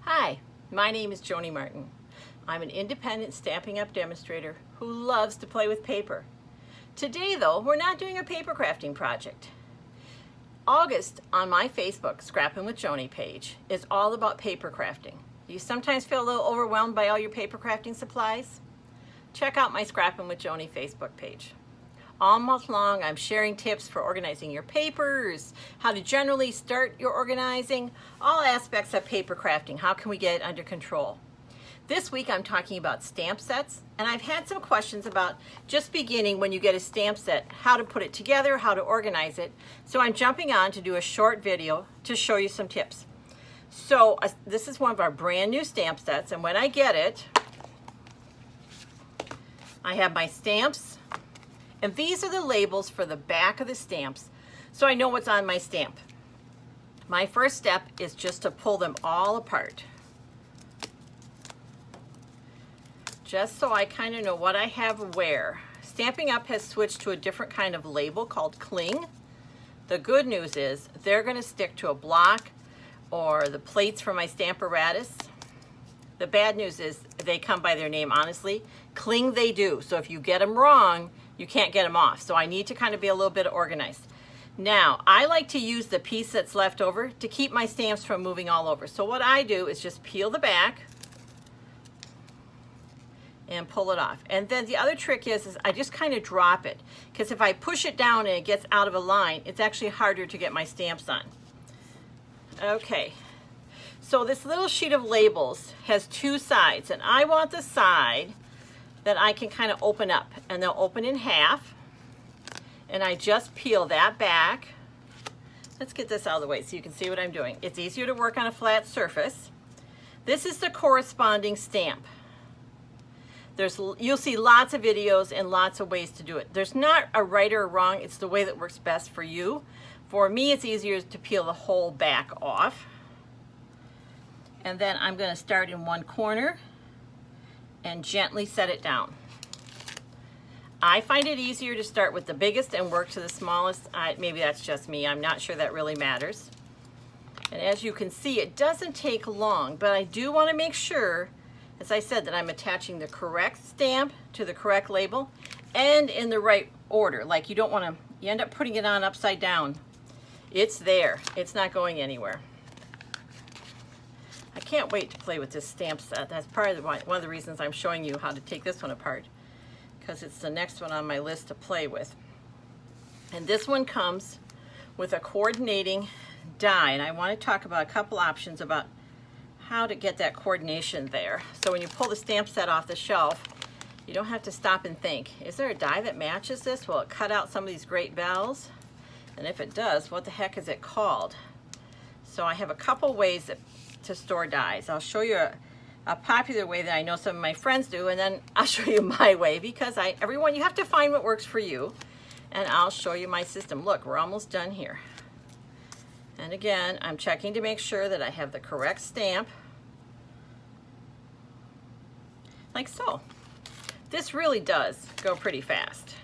Hi, my name is Joni Martin. I'm an independent Stampin' Up demonstrator who loves to play with paper. Today though, we're not doing a paper crafting project. August on my Facebook Scrappin' with Joni page is all about paper crafting. Do you sometimes feel a little overwhelmed by all your paper crafting supplies? Check out my Scrappin' with Joni Facebook page. All month long, I'm sharing tips for organizing your papers, how to generally start your organizing, all aspects of paper crafting. How can we get it under control? This week, I'm talking about stamp sets, and I've had some questions about just beginning when you get a stamp set, how to put it together, how to organize it. So I'm jumping on to do a short video to show you some tips. So this is one of our brand new stamp sets, and when I get it, I have my stamps. And these are the labels for the back of the stamps, so I know what's on my stamp. My first step is just to pull them all apart, just so I kind of know what I have where. Stampin' Up has switched to a different kind of label called cling. The good news is they're going to stick to a block or the plates for my Stamparatus. The bad news is they come by their name, honestly. Cling they do, so if you get them wrong, you can't get them off. So I need to kind of be a little bit organized. Now, I like to use the piece that's left over to keep my stamps from moving all over. So what I do is just peel the back and pull it off. And then the other trick is I just kind of drop it, because if I push it down and it gets out of a line, it's actually harder to get my stamps on. Okay, so this little sheet of labels has two sides, and I want the side that I can kind of open up, and they'll open in half, and I just peel that back. Let's get this out of the way so you can see what I'm doing. It's easier to work on a flat surface. This is the corresponding stamp. You'll see lots of videos and lots of ways to do it. There's not a right or wrong, it's the way that works best for you. For me, it's easier to peel the whole back off. And then I'm going to start in one corner and gently set it down. I find it easier to start with the biggest and work to the smallest. Maybe that's just me. I'm not sure that really matters. And as you can see, it doesn't take long, but I do want to make sure, as I said, that I'm attaching the correct stamp to the correct label and in the right order. Like you don't want to, you end up putting it on upside down. It's there. It's not going anywhere. I can't wait to play with this stamp set. That's part of one of the reasons I'm showing you how to take this one apart, because it's the next one on my list to play with. And this one comes with a coordinating die, and I want to talk about a couple options about how to get that coordination there. So when you pull the stamp set off the shelf, you don't have to stop and think, is there a die that matches this? Will it cut out some of these great bells? And if it does, what the heck is it called? So I have a couple ways to store dies. I'll show you a popular way that I know some of my friends do, and then I'll show you my way, because everyone, you have to find what works for you, and I'll show you my system. Look, we're almost done here. And again, I'm checking to make sure that I have the correct stamp, like so. This really does go pretty fast.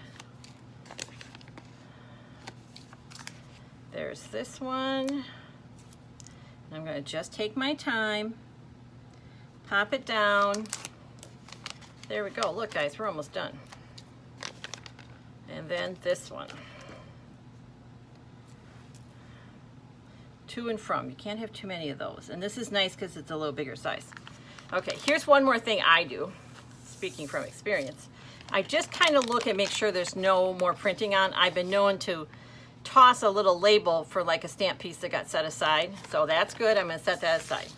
There's this one. I'm going to just take my time, pop it down. There we go. Look, guys, we're almost done. And then this one. To and from. You can't have too many of those. And this is nice because it's a little bigger size. Okay, here's one more thing I do, speaking from experience. I just kind of look and make sure there's no more printing on. I've been known to toss a little label for like a stamp piece that got set aside. So that's good. I'm going to set that aside.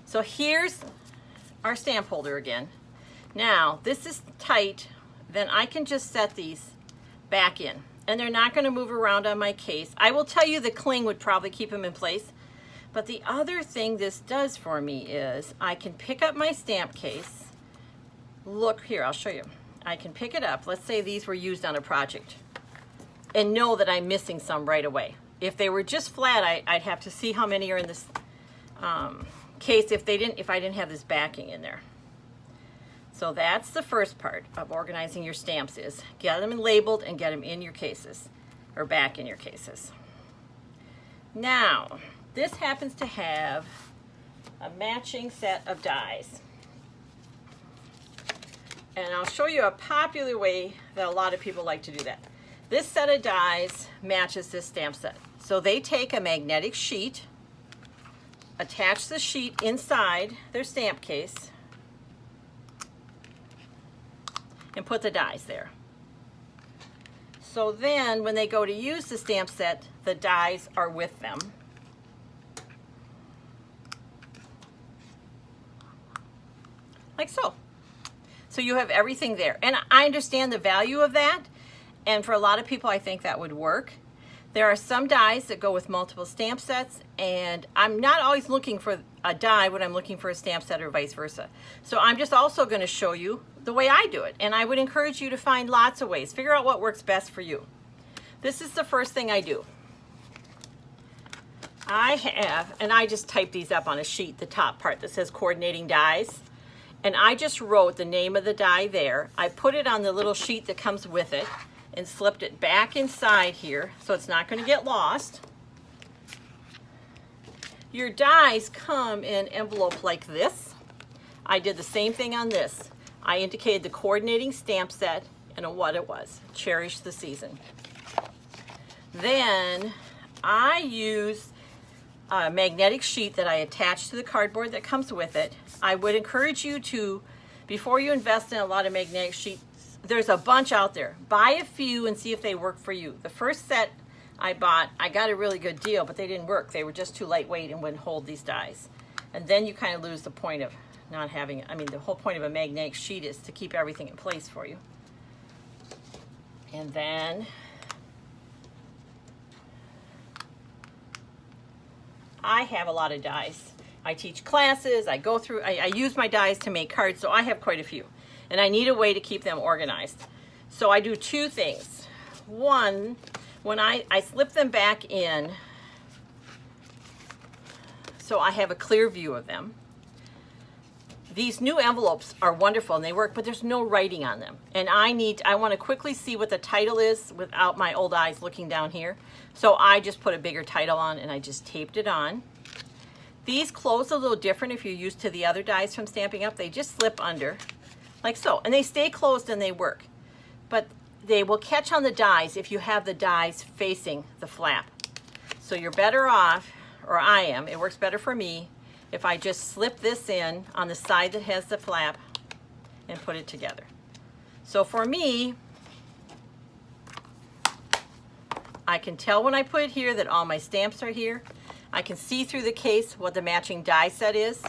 So here's our stamp holder again. Now, this is tight. Then I can just set these back in. And they're not going to move around on my case. I will tell you the cling would probably keep them in place. But the other thing this does for me is I can pick up my stamp case. Look here, I'll show you. I can pick it up. Let's say these were used on a project, and know that I'm missing some right away. If they were just flat, I'd have to see how many are in this case if I didn't have this backing in there. So that's the first part of organizing your stamps, is get them labeled and get them in your cases, or back in your cases. Now, this happens to have a matching set of dies. And I'll show you a popular way that a lot of people like to do that. This set of dies matches this stamp set. So they take a magnetic sheet, attach the sheet inside their stamp case, and put the dies there. So then when they go to use the stamp set, the dies are with them. Like so. So you have everything there. And I understand the value of that. And for a lot of people, I think that would work. There are some dies that go with multiple stamp sets, and I'm not always looking for a die when I'm looking for a stamp set or vice versa. So I'm just also going to show you the way I do it. And I would encourage you to find lots of ways. Figure out what works best for you. This is the first thing I do. I have, and I just typed these up on a sheet, the top part that says coordinating dies. And I just wrote the name of the die there. I put it on the little sheet that comes with it and slipped it back inside here so it's not going to get lost. Your dies come in an envelope like this. I did the same thing on this. I indicated the coordinating stamp set and what it was. Cherish the season. Then I use a magnetic sheet that I attach to the cardboard that comes with it. I would encourage you to, before you invest in a lot of magnetic sheets, there's a bunch out there. Buy a few and see if they work for you. The first set I bought, I got a really good deal, but they didn't work. They were just too lightweight and wouldn't hold these dies. And then you kind of lose the point of not having, I mean, the whole point of a magnetic sheet is to keep everything in place for you. And then I have a lot of dies. I teach classes, I go through, I use my dies to make cards, so I have quite a few. And I need a way to keep them organized. So I do two things. One, when I slip them back in, so I have a clear view of them. These new envelopes are wonderful and they work, but there's no writing on them. And I want to quickly see what the title is without my old eyes looking down here. So I just put a bigger title on and I just taped it on. These close a little different if you're used to the other dies from Stampin' Up. They just slip under, like so. And they stay closed and they work. But they will catch on the dies if you have the dies facing the flap. So you're better off, or I am, it works better for me, if I just slip this in on the side that has the flap and put it together. So for me, I can tell when I put it here that all my stamps are here. I can see through the case what the matching die set is.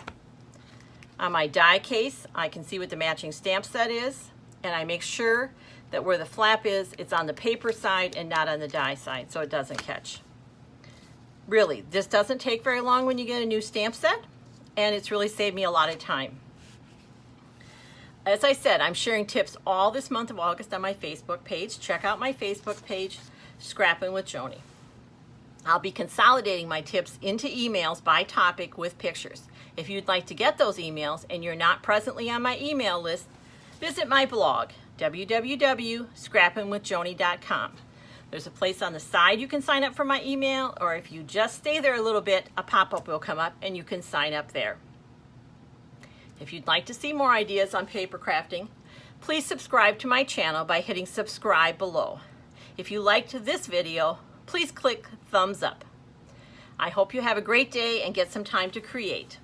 On my die case, I can see what the matching stamp set is, and I make sure that where the flap is, it's on the paper side and not on the die side, so it doesn't catch. Really, this doesn't take very long when you get a new stamp set, and it's really saved me a lot of time. As I said, I'm sharing tips all this month of August on my Facebook page. Check out my Facebook page, Scrappin' with Joni. I'll be consolidating my tips into emails by topic with pictures. If you'd like to get those emails and you're not presently on my email list, visit my blog, www.scrappinwithjoni.com. There's a place on the side you can sign up for my email, or if you just stay there a little bit, a pop-up will come up and you can sign up there. If you'd like to see more ideas on paper crafting, please subscribe to my channel by hitting subscribe below. If you liked this video, please click thumbs up. I hope you have a great day and get some time to create.